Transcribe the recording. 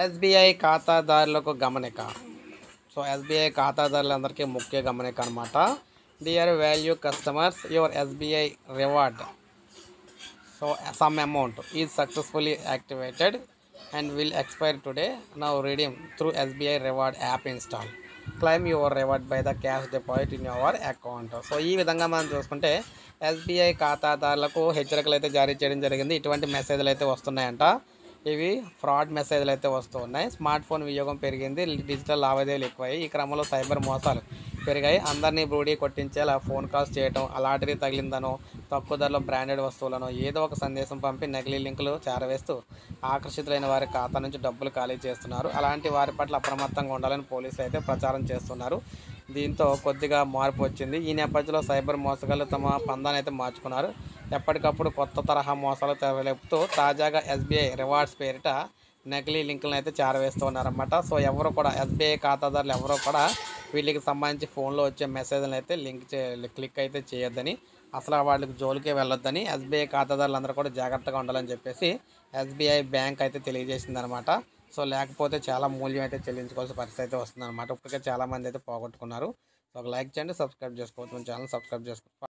SBI ఖాతాదారులకు గమనిక. So SBI ఖాతాదారులందరికీ ముఖ్య గమనిక అనమాట. Dear value customers, your SBI reward some amount is successfully activated and will expire today. Now redeem through SBI reward app install. Claim your reward by the cash deposit in your account. So ఈ విధంగా మనం చూసుకుంటే SBI ఖాతాదారులకు హెచ్చరికలు అయితే జారీ చేయడం జరిగింది. ఇటువంటి మెసేజ్లు అయితే వస్తున్నాయంట. ఇవి ఫ్రాడ్ మెసేజ్లు అయితే వస్తూ ఉన్నాయి. స్మార్ట్ ఫోన్ వినియోగం పెరిగింది, డిజిటల్ లావాదేవీలు ఎక్కువయ్యాయి. ఈ క్రమంలో సైబర్ మోసాలు పెరిగాయి. అందరినీ బ్రూడీ కొట్టించేలా ఫోన్ కాల్స్ చేయడం, లాటరీ తగిలిందనో, తక్కువ ధరలో బ్రాండెడ్ వస్తువులను ఏదో ఒక సందేశం పంపి నకిలీ లింకులు చేరవేస్తూ ఆకర్షితులైన వారి ఖాతా నుంచి డబ్బులు ఖాళీ చేస్తున్నారు. అలాంటి వారి పట్ల అప్రమత్తంగా ఉండాలని పోలీసులు అయితే ప్రచారం చేస్తున్నారు. దీంతో కొద్దిగా మార్పు వచ్చింది. ఈ నేపథ్యంలో సైబర్ మోసగాళ్ళు తమ పందాన్ని అయితే మార్చుకున్నారు. ఎప్పటికప్పుడు కొత్త తరహా మోసాలు తెరలేపుతూ తాజాగా ఎస్బీఐ రివార్డ్స్ పేరిట నకిలీ లింకులను అయితే చేరవేస్తూ ఉన్నారన్నమాట. సో ఎవరు కూడా ఎస్బీఐ ఖాతాదారులు ఎవరో కూడా వీళ్ళకి సంబంధించి ఫోన్లో వచ్చే మెసేజ్లను అయితే క్లిక్ అయితే చేయొద్దని, అసలు వాళ్ళకి జోలికే వెళ్ళొద్దని ఎస్బీఐ ఖాతాదారులు అందరూ కూడా జాగ్రత్తగా ఉండాలని చెప్పేసి ఎస్బీఐ బ్యాంక్ అయితే తెలియజేసింది అనమాట. సో లేకపోతే చాలా మూల్యం అయితే చెల్లించుకోవాల్సిన పరిస్థితి అయితే వస్తుందన్నమాట. ఇప్పటికే చాలామంది అయితే పోగొట్టుకున్నారు. సో ఒక లైక్ చేయండి, సబ్స్క్రైబ్ చేసుకోవచ్చు, మన ఛానల్ సబ్స్క్రైబ్ చేసుకోవచ్చు.